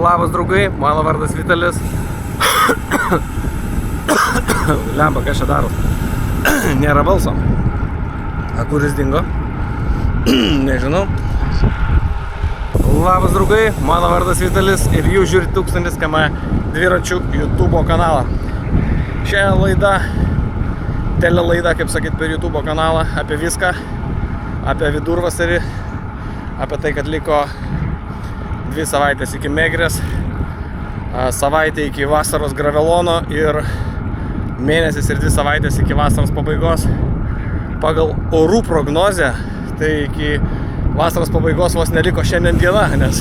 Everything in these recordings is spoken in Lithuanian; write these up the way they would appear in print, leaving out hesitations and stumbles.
Labas draugai, mano vardas Vitalis. Lemba, kas čia daro? Nėra balso. A kuris dingo? Nežinau. Labas draugai, mano vardas Vitalis ir jūs žiūrite 1000 km dviračių YouTube kanalą. Šiandien laida, telelaida, kaip sakyt, per YouTube kanalą apie viską, apie vidurvasarį, apie tai, kad liko 2 savaitės iki Megrės, savaitė iki vasaros Gravelono ir mėnesis ir 2 savaitės iki vasaros pabaigos. Pagal orų prognozę, tai iki vasaros pabaigos vos neliko šiandien diena, nes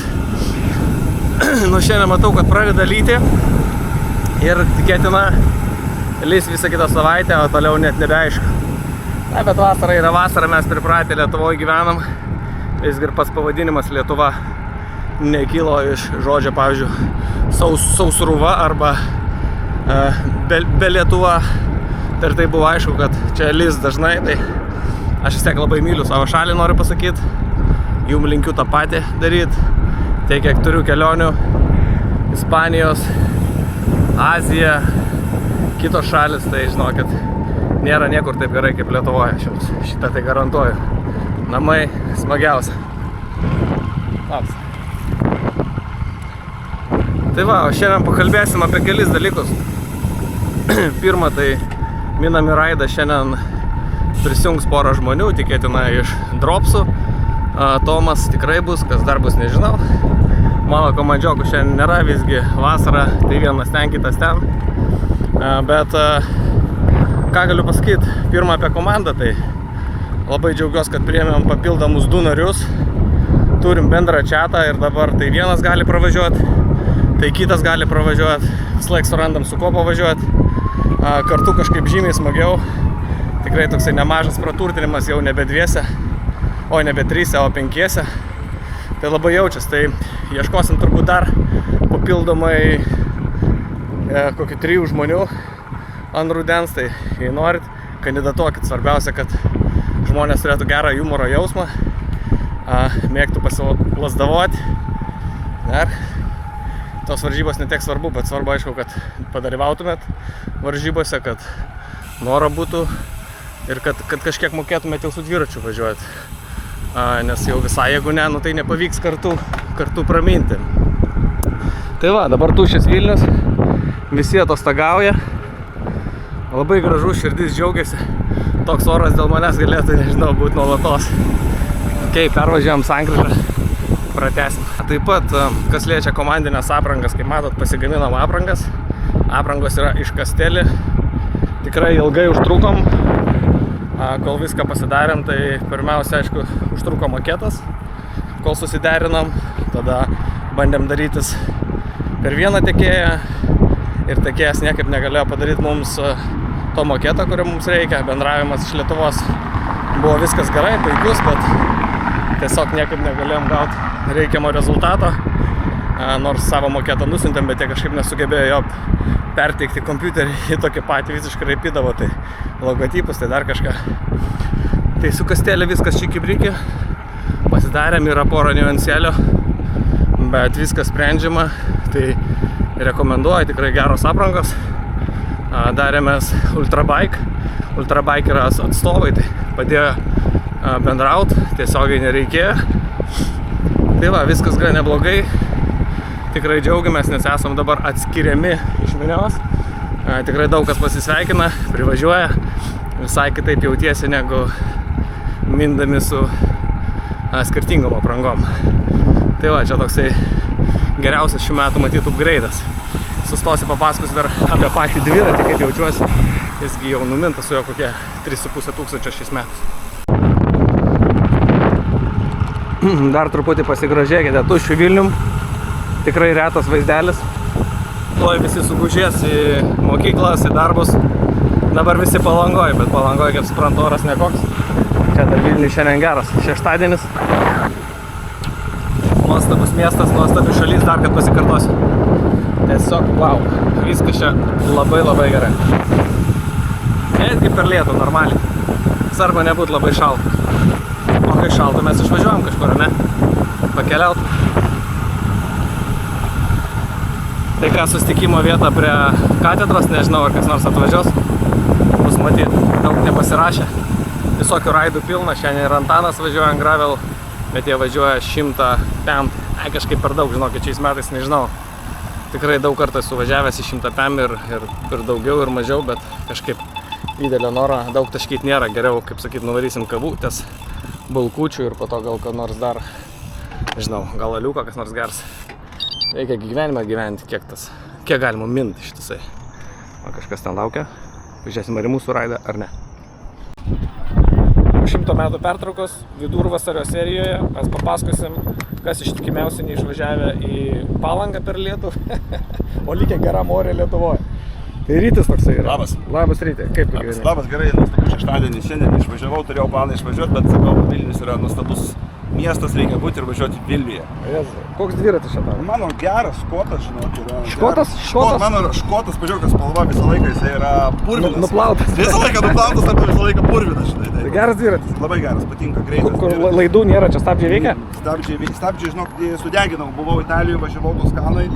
nuo šiandien matau, kad pradeda lyti ir tikėtina lys visą kitą savaitę, o toliau net nebeaišku. Na, bet vasara yra vasara, mes pripratę Lietuvoje gyvenam, visgi ir pats pavadinimas Lietuva nekilo iš žodžio, pavyzdžiui, sausruva arba be Lietuva. Ir tai buvo aišku, kad čia lys dažnai, tai aš vis tiek labai myliu savo šalį, noriu pasakyti. Jum linkiu tą patį daryti. Tiek, kiek turiu kelionių, Ispanijos, Azija, kitos šalis, tai žinokit, nėra niekur taip gerai kaip Lietuvoje. Šitą tai garantuoju. Namai smagiausia. Labas. Tai va, o šiandien pakalbėsim apie kelis dalykus. Pirma, tai Minam ir Aida šiandien prisijungs porą žmonių, tikėtina iš Dropsų. Tomas tikrai bus, kas dar bus, nežinau. Mano komandžiokų šiandien nėra, visgi vasara, tai vienas ten, kitas ten. Bet ką galiu pasakyti, pirma apie komandą, tai labai džiaugiuosi, kad priėmėm papildomus 2 narius. Turim bendrą chatą ir dabar tai vienas gali pravažiuoti, tai kitas gali pravažiuoti, vis laik surandam su ko pavažiuoti, kartu kažkaip žymiai smagiau, tikrai toksai nemažas praturtinimas, jau nebe 2, o nebe 3, o 5, tai labai jaučiasi, tai ieškosim turbūt dar papildomai kokių 3 žmonių ant rudens, tai jei norit, kandidatuokit, svarbiausia, kad žmonės turėtų gerą humoro jausmą, mėgtų pasilasdavoti. Ir tos varžybos ne tiek svarbu, bet svarbu aišku, kad padalyvautumėt varžybose, kad noro būtų ir kad kažkiek mokėtumėt jau su dviračiu važiuoti. Nes jau visai, jeigu ne, nu tai nepavyks kartu praminti. Tai va, dabar tuščias Vilnius, visi atostogauja. Labai gražu, širdis džiaugiasi. Toks oras dėl manęs galėtų, nežinau, būti nuolatos. Ok, pervažiuojam sankryžą, pratęsim. Taip pat, kas liečia komandinės aprangas, kaip matot, pasigaminam aprangas. Aprangos yra iš Castelli. Tikrai ilgai užtrukom, kol viską pasidarėm, tai pirmiausia, aišku, užtruko maketas, kol susiderinam. Tada bandėm darytis per vieną tiekėją ir tiekėjas niekaip negalėjo padaryti mums to maketą, kurio mums reikia. Bendravimas iš Lietuvos buvo viskas gerai, puikus, bet tiesiog niekaip negalėjom gauti reikiamo rezultato. Nors savo maketą nusintėm, bet jie kažkaip nesugebėjo jo perteikti kompiuterį į tokį patį, visiškai raipydavo, tai logotipus, tai dar kažką. Tai su Castelli viskas čiki-briki, pasidarėm, yra porą niuansėlių, bet viskas sprendžiama, tai rekomenduoju, tikrai geros aprangos. Darėmės Ultrabike, Ultrabike yra atstovai, tai padėjo bendraut, tiesiogiai nereikėjo. Tai va, viskas gal neblogai, tikrai džiaugiamės, nes esam dabar atskiriami iš minios. Tikrai daug kas pasisveikina, privažiuoja, visai kitaip jautiesi negu mindami su skirtingom aprangom. Tai va, čia toksai geriausias šių metų matytų upgrade'as. Sustosiu papasakosiu dar apie patį dviratį, kaip jaučiuosi. Jisgi jau numintas su jo kokie 3500 šiais metais. Dar truputį pasigrožėkite tuščiu Vilnium. Tikrai retas vaizdelis. Tuoj visi sugužės į mokyklas, į darbus. Dabar visi Palangoj, bet Palangoj, kaip suprantu, oras nekoks. Čia dar Vilnius šiandien geras. Šeštadienis. Nuostabus miestas, nuostabi šalis, dar kad pasikartosiu. Tiesiog, wow, viskas čia labai gerai. Netgi per lietų, normaliai. Svarbu nebūt labai šalta. O kai šalta, mes išvažiuojam kažkur, ne? Pakeliaut. Tai ką, susitikimo vieta prie katedros, nežinau, ar kas nors atvažiuos. Bus matyti, daug nepasirašė. Visokių raidų pilna, šiandien ir Antanas važiuoja ant gravel, bet jie važiuoja 105. Kažkaip per daug, žinokit, šiais metais nežinau. Tikrai daug kartų suvažiavęs į 105 ir daugiau ir mažiau, bet kažkaip didelio noro daug taškyt nėra. Geriau, kaip sakyt, nuvarysim kavutės, bulkučių ir po to gal ką nors dar, nežinau, gal aliuką kas nors gers. Reikia gyvenimą gyventi, kiek galima minti ištisai. O kažkas ten laukia. Pažiūrėsim, ar į mūsų raidą, ar ne. 100 metų pertraukos vidurvasario serijoje mes papasakosim, kas ištikimiausiai neišvažiavę į Palangą per Lietuvą, o likę geram ore Lietuvoje. Tai Rytis toksai yra. Labas. Labas Ryti, kaip tu gyveni? Labas, gerai, nuostabus šeštadienį šiandien išvažiavau, turėjau planą išvažiuoti, bet sakau, Vilnius yra nuostabus miestas, reikia būti ir važiuoti Vilniuje. Jezu, koks dviratis čia tau? Mano geras škotas, žinok, yra. Škotas? Mano škotas, pažiūrėk, spalva visą laiką, jisai yra purvinas. Nuplautas. Visą laiką nuplautas, arba visą laiką purvinas, žinai. Tai geras dviratis. Labai geras, patinka, greitas. Kur laidų nėra, čia stabdžiai veikia? Stabdžiai, žinok, sudeginau, buvau Italijoje, važiavau Toskanoj,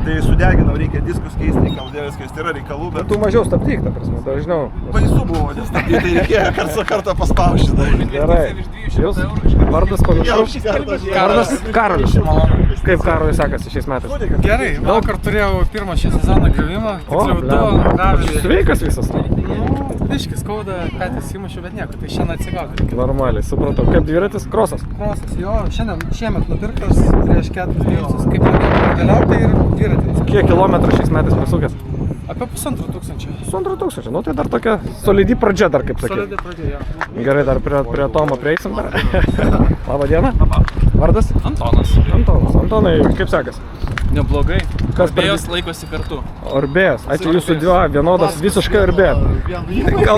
tai sudeginau, reikia diskus keisti, reikia aldėlės keisti, yra reikalų, bet... Tu mažiau stabdyk, ta prasme, dažniau. Baisu buvo, nes stabdyti, tai reikėjo karts su kartą paspausti. Gerai. Jūs? Vardas panašus? Karolis. Kaip Karoliui sekasi šiais metais? Gerai, vakar turėjau pirmą šią sezoną griuvimą, tiksliau du gravelį. Sveikas visas? Biškis skauda, petys įmušiu, bet nieko, tai šiandien atsigauti. Normaliai, supratau. Kaip dviratis? Krosas? Krosas, jo, šiemet nupirktas prieš 4 mėnesius, kaip galiautai ir dviratis. Kiek kilometrų šiais metais prisukęs? Apie 1500. 1500, nu tai dar tokia solidi pradžia dar, kaip sakai. Solidi pradžia, jo. Gerai, dar prie Tomo prieisim dar. Labą dieną. Vardas? Antonas. Antonai, kaip sekasi? Neblogai. Kas per Orbėjos laikosi kartu. Orbėjas. Ačiū, jūsų dvi vienodas visiškai orbėjas.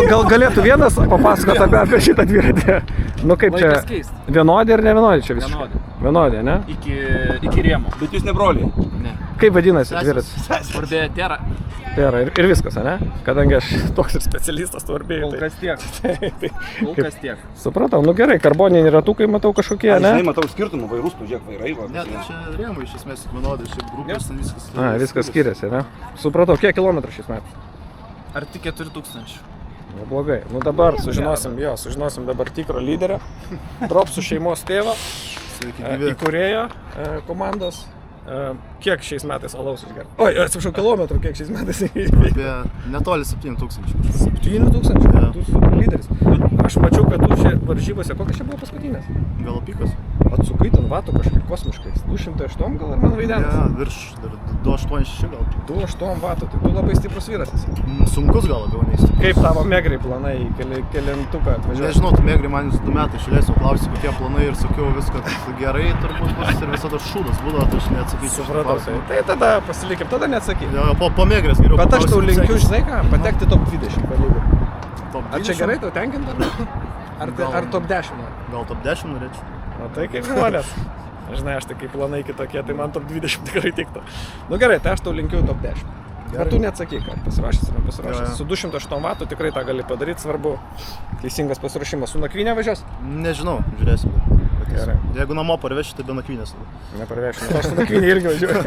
Gal galėtų vienas papasakoti apie šitą dviratį? Nu kaip čia? Laikas keist. Vienodi ir ne vienodi čia visiškai? Vienodi, ne? Iki rėmo. Bet jūs ne broliai? Ne. Kaip vadinasi dviratis? Orbėja Tera. Tėra ir viskas, ne? Kadangi aš toks ir specialistas tų orbėjų. Kol kas tiek. Kol kas tiek. Supratau, nu gerai, karboniniai ratukai matau kažkokie, ne? Žinai, matau skirtumą, vairus, pažiūrėk, vairai. Ne, tai čia rėmai iš esmės vienodai, šiaip grupės, ten viskas. Viskas skiriasi, ne? Supratau, kiek kilometrų šiais metais? Ar tik 4000? Neblogai. Nu dabar sužinosim dabar tikro lyderio, Dropsų šeimos tėvą, įkūrėjo komandos. Kiek šiais metais alaus išgert? Oi, atsiprašau, kilometrų kiek šiais metais įvykti? Apie netoli 7000. 7000? Tu esi lyderis. Aš mačiau, kad tu čia varžybose, kokios čia buvo paskutinės? Galopikas? Atsukai ten vatų kažkaip kosmiškai. 208 gal ar man vaidenas? Ne, virš 286 gal. 208 vatų, tai tu labai stiprus vyras esi. Sunkus gal labiau neįstiprus. Kaip tavo megrai planai, kelintuką atvažiuoji? Nežinau, tu mėgri man 2 metai išėlėsiu, klausiu, kokie planai ir sakiau viskas gerai, turbūt bus ir visada šūdas būdavo, tai aš neatsakysiu. Supratau, tai tada pasilikim, tada neatsakyk. Ja, po mėgrės geriau. Bet aš tau linkiu, žinai ką, patekti top 20 palygų. Top 20? Ar čia gerai tau tenkinta? Ar top 10? Gal top 10 norėčiau. O tai kaip žmonės. Žinai, aš tai kaip planai kitokie, tai man top 20 tikrai tiktų. Nu gerai, tai aš tau linkiu top 10. Bet tu neatsakyk, ar pasirašęs ar nepasirašęs. Su 208 vatų tikrai tą gali padaryti, svarbu teisingas pasirašymas. Su nakvynė važiuos? Nežinau, žiūrėsim. Gerai. Jeigu namo parvešiu, tai be nakvynės. Neparvešiu, nes aš su nakvynė irgi važiuoju.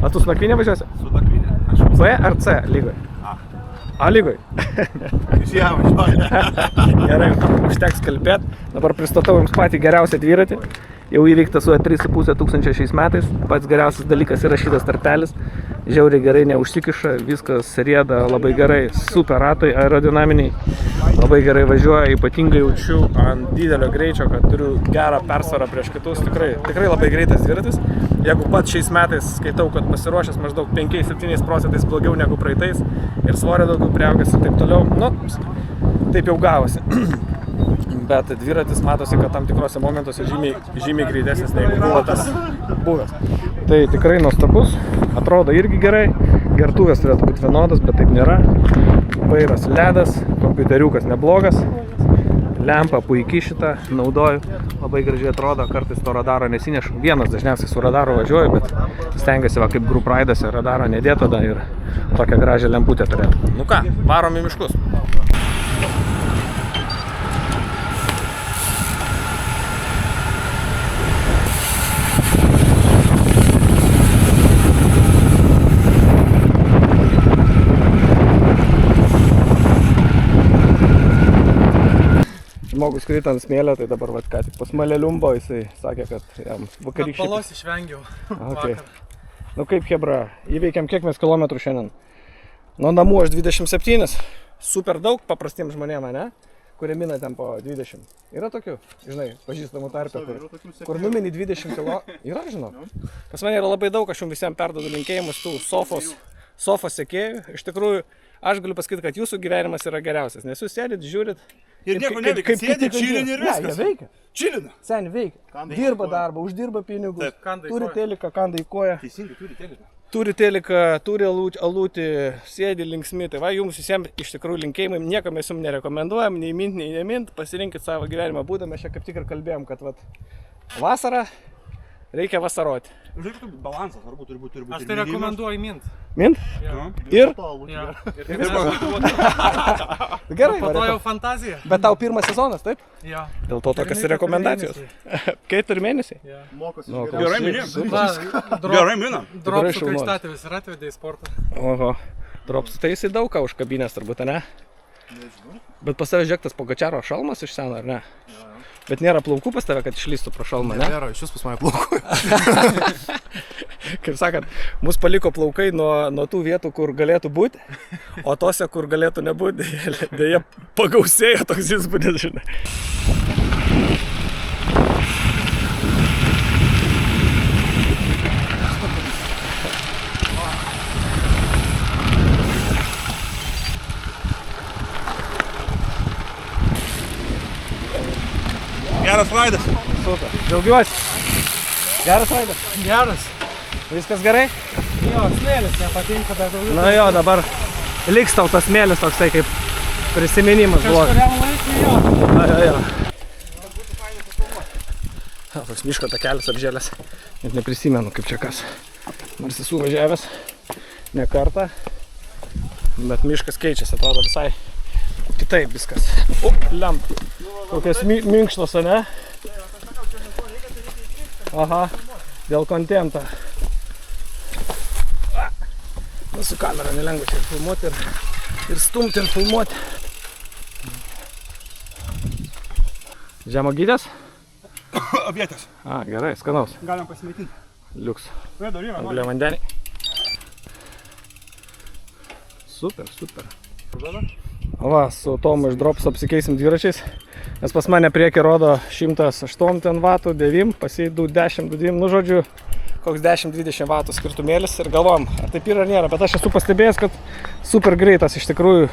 A tu su nakvynė važiuosi? Su nakvynė. B ar C lygoj? A lygoj? Gerai, užteks kalbėt. Dabar pristatau jums patį geriausią dviratį. Jau įveiktas su 3,5 tūkstančio šiais metais. Pats geriausias dalykas yra šitas tarpelis. Žiauriai gerai neužsikiša, viskas rieda labai gerai, super ratai aerodinaminiai. Labai gerai važiuoja, ypatingai jaučiu ant didelio greičio, kad turiu gerą persvarą prieš kitus. Tikrai labai greitas dviratis. Jeigu pat šiais metais skaitau, kad pasiruošęs maždaug 5-7% blogiau negu praeitais ir svorio daugiau priaugęs ir taip toliau, nu, taip jau gavosi. Bet dviratis matosi, kad tam tikrose momentuose žymiai greitesnis negu buvo tas buvęs. Tai tikrai nuostabus, atrodo irgi gerai, gertuvės turėtų būti vienodas, bet taip nėra. Vairas ledas, kompiuteriukas neblogas, lempa puikiai šitą naudoju, labai gražiai atrodo, kartais to radaro nesinešu. Vienas dažniausiai su radaru važiuoju, bet stengiuosi va kaip group raidose radaro nedėt tada ir tokią gražią lemputę turėtų. Nu ką, varom į miškus. žmogus krito ant smėlio, tai dabar vat ką tik pas mane liumbo, jisai sakė, kad jam vakarykštį... Palos išvengiau Okay. vakar. Nu kaip hebra, įveikėm kiek mes kilometrų šiandien? Nuo namų aš 27, super daug paprastiems žmonėms, ne? Kurie mina ten po 20. Yra tokių, žinai, pažįstamų tarpę, kur numini 20 kilo. Yra, žinau. Pas mane yra labai daug, aš jums visiems perduodu linkėjimus tų sofos sekėjų. Iš tikrųjų, aš galiu pasakyti, kad jūsų gyvenimas yra geriausias, nes jūs sėdit, žiūrit. Ir nieko neveikia, sėdi, čilini ir viskas. Ne, jie veikia. Čilina. Seniai veikia. Dirba darbą, uždirba pinigus, turi teliką, kanda į koją. Teisingai, turi teliką. Turi teliką, turi alutį, sėdi linksmi. Tai va, jums visiems iš tikrųjų linkėjimai, niekam mes jums nerekomenduojam, nei mint, nei nemint. Pasirinkit savo gyvenimo būdą, mes čia kaip tik ir kalbėjom, kad vat, vasarą reikia vasaroti. Žiūrėk, tu balansas, arba turi būti. Aš tai rekomenduoju mint. Mint? Ja. Ir? Ja. Gerai, Po to jau fantazija. bet tau pirmas sezonas, taip? Ja. Dėl to tokios ir rekomendacijos. Keturi mėnesiai? Ja. Mokosi. Nu, geriau. Gerai minėjom. Va, Gerai minam. Dropsų šaunuolis. Krikštatėvis ir atvedė į sportą. Oho. Dropsų, tai jisai daug ką užkabinės turbūt, ne? Bet pas tave žiūrėk tas Pogačiaro šalmas iš seno, ar ne? Bet nėra plaukų pas tave, kad išlystų pro šalmą, ne? Nėra, iš vis pas mane plaukų. Kaip sakant, mus paliko plaukai nuo tų vietų, kur galėtų būti, o tose, kur galėtų nebūti, dėja pagausėjo toks įspūdis, žinai. Geras raidas. Super. Džiaugiuosi. Geras vaidas. Geras. Viskas gerai? Jo, smėlis nepatinka, bet daugiau. Na jo, dabar liks tau tas smėlis toksai kaip prisiminimas buvo. Kažkuriam laikui jo. Jo. Toks miško takelis apžėlęs. Net neprisimenu kaip čia kas. Nors esu važiavęs ne kartą. Bet miškas keičiasi, atrodo visai kitaip viskas. O, lempa. Kokios minkštos, ne? Aha, dėl kontento. Su kamera nelengva čia ir filmuoti, ir stumti, ir filmuoti. Žemogytės? Avietės. A, gerai, skanaus. Galim pasimaitinti. Liuks. Dar yra. Anglė vandenį. Super, super. Va, su Tomu iš Drops apsikeisim dviračiais. Nes pas mane priekį rodo 108 ten vatų, 9, pasėdų 10, 2, nu žodžiu, koks 10-20 vatų skirtumėlis ir galvojam, ar taip yra ar nėra, bet aš esu pastebėjęs, kad super greitas iš tikrųjų,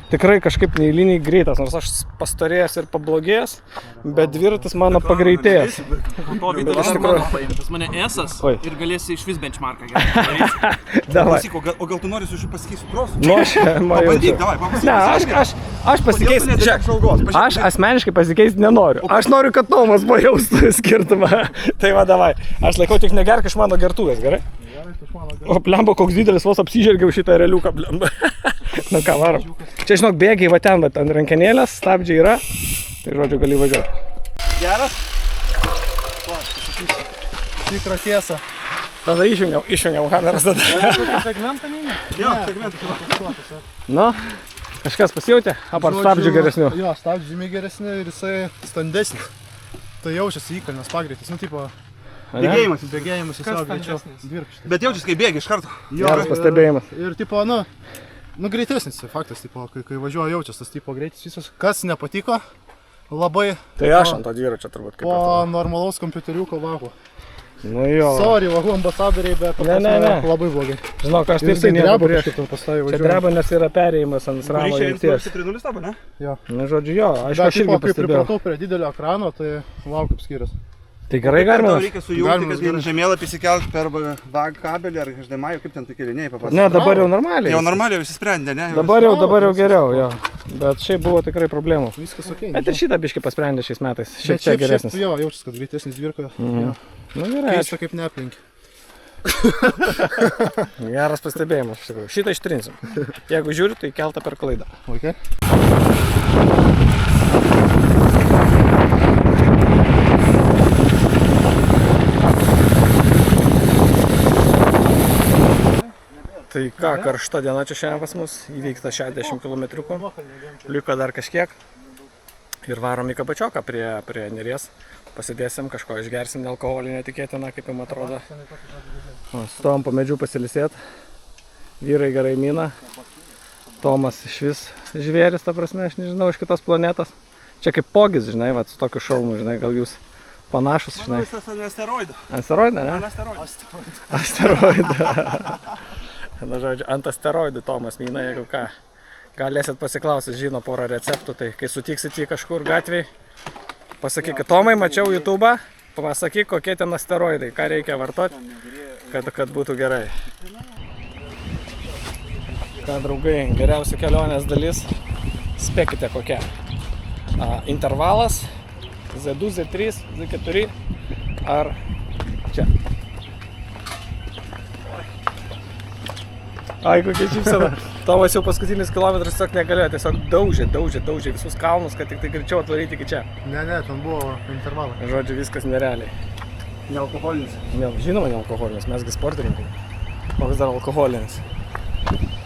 tikrai kažkaip neįliniai greitas, nors aš pastorėjęs ir pablogėjęs, bet dviratis mano pagreitėjęs. Iš tikrųjų. Pas mane esas Oi. ir galėsi iš vis benchmarką gerai. Davai. Klausyk, o gal tu nori su šiuo pasikeisiu krosų? Nu, aš Pabandyk, davai, pabandyk. Ne, aš pasikeisti. Kodėl tu nedaryk apžvalgos? Aš asmeniškai pasikeisti nenoriu. Aš noriu, kad Tomas pajaustų skirtumą. Tai va, davai. Aš laikau tik negerk iš mano gertuvės, gerai? O plemba, koks didelis, vos apsižergiau šitą realiuką plemba. Nu ką, varom. Čia, žinok, bėgiai va ten, bet ant rankenėlės, stabdžiai yra. Tai žodžiu, gali važiuoti. Geras? Tikra tiesa. Tada išjungiam kameras tada. Segmentą neina? Jo, segmentas. Nu, kažkas pasijautė, apart stabdžių geresnių. Jo, stabdžių žymiai geresni ir jisai standesnis. Tai jaučiasi įkalnės pagreitis, nu tipo Bėgėjimas. bėgėjimas Kas tiesiog greičiau. standesnis? Dvirkštis. Bet jaučiasi, kai bėgi iš karto. Geras pastebėjimas. Ir tipo, nu greitesnis faktas, tipo, kai važiuoja jaučiasi tas tipo greitis visas. Kas nepatiko, labai Tai aš ant to dviračio turbūt kaip po ir tu. normalaus kompiuteriuko vako. Nu jo. Sorry, vagu ambasadoriai, bet Ne. labai blogai. Žinok, aš Ir taip jisai nieko dreba prieš. kažkaip pastoviai Čia važiuoja. dreba, nes yra perėjimas ant SRAMo Grįžė jungties. 3-0 tapo, ne? Jo. Na, žodžiu, jo, aš Bet tipo, irgi kai pastebėjau. pripratau prie didelio ekrano, tai wow, kaip skiriasi. Tai gerai Tau galima? reikia sujungti, Galima, kad gerai. žemėlapį įsikelt per VAG kabelį ar HDMI, kaip ten tai keliniai papasakoti. Ne, dabar jau normaliai. Jau normaliai visi sprendė, ne? Dabar jau geriau, jo. Bet šiaip buvo tikrai problemų. Viskas ok. Bet ir šitą biškį pasprendė šiais metais. Šiek Bet tiek geresnis. Jo, jaučiasi, kad greitesnis dvirka. Mhm. Nu gerai, Keista kaip neaplink. geras pastebėjimas iš tikrųjų. Šitą ištrinsim. Jeigu žiūri, tai keltą per klaidą. Okay. Tai ką, karšta diena čia šiandien pas mus, įveikta 60 km, liko dar kažkiek. Ir varom į Kabačioką prie Neries. Pasidėsim, kažko išgersim nealkoholį netikėtiną, kaip jums atrodo. Stovim po medžių pasilisėt. Vyrai gerai mina. Tomas iš vis žvėris, ta prasme, aš nežinau, iš kitos planetos. Čia kaip pogis, žinai, vat, su tokiu šalmu, žinai, gal jūs panašus, žinai. Visas ant asteroidų. Asteroidą, ne? Ant asteroidų. Asteroidą. Na, žodžiu, ant asteroidų Tomas mina, jeigu ką. Galėsit pasiklausyti, žino porą receptų, tai kai sutiksit jį kažkur gatvėj, pasakykit, Tomai, mačiau YouTube'ą, pasakyk, kokie ten asteroidai, ką reikia vartoti, kad būtų gerai. Ką, draugai, geriausia kelionės dalis, spėkite kokia. Intervalas, Z2, Z3, Z4 ar čia. Ai, kokia šypsena. Tomas jau paskutinis kilometras tiesiog negalėjo, tiesiog daužė visus kalnus, kad tik tai greičiau atvaryti iki čia. Ne, ten buvo intervalas. Žodžiu, viskas nerealiai. Nealkoholinis. Žinoma, nealkoholinis, mesgi sportininkai. Koks dar alkoholinis.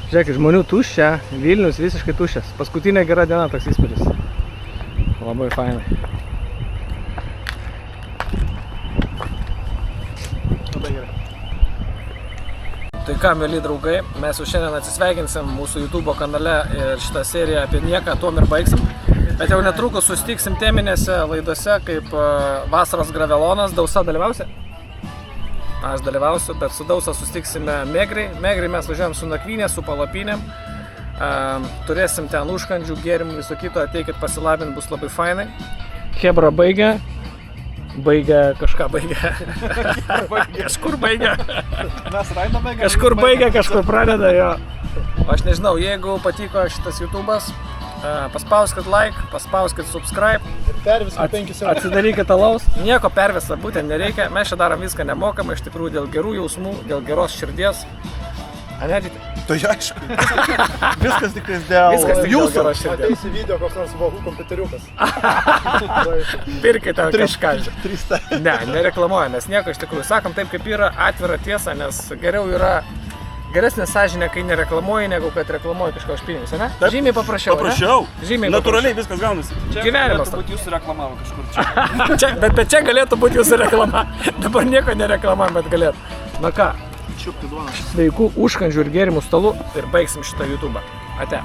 Žiūrėkit, žmonių tuščia, Vilnius visiškai tuščias. Paskutinė gera diena toks įspūdis. Labai fainai. Labai gerai. Tai ką, mėly draugai, mes jau šiandien atsisveikinsim mūsų YouTube kanale ir šitą seriją apie nieką tuom ir baigsim. Bet jau netrukus susitiksim teminėse laidose kaip Vasaros gravelonas. Dausa dalyvausi? Aš dalyvausiu, bet su Dausa susitiksime Megrį. Megrį mes važiuojam su nakvynė, su palapinėm. Turėsim ten užkandžių, gėrimų, viso kito, ateikit pasilabint, bus labai fainai. Hebra baigia. Kažkur baigia. Mes raidame gerai. Kažkur baigia, kažkur pradeda jo. Aš nežinau, jeigu patiko šitas YouTube'as, paspauskit like, paspauskit subscribe. Perviskit 5 eurų. Atsidarykit alaus. Nieko pervesta būtent nereikia. Mes čia darom viską nemokamai, iš tikrųjų dėl gerų jausmų, dėl geros širdies. Anedžitai? Tai aišku. Viskas tik dėl Viskas tik dėl jūsų. geros širdies. Ateisi video koks nors vahų kompiuteriukas. Pirkite kažką. 300. Ne, nereklamuojam, mes nieko iš tikrųjų. Sakom taip, kaip yra, atvira tiesa, nes geriau yra geresnė sąžinė, kai nereklamuoji, negu kad reklamuoji kažko už pinigus, ne? Taip. Žymiai paprasčiau, Paprasčiau. ne? Žymiai Natūraliai viskas gaunasi. Gyvenimas. Turbūt jūsų reklamavo kažkur čia. Bet čia galėtų būti jūsų reklama. Dabar nieko nereklamuojam, bet galėtų. Na ką, Čiupti duoną. sveikų užkandžių ir gėrimų stalų ir baigsim šitą YouTube'ą. Ate.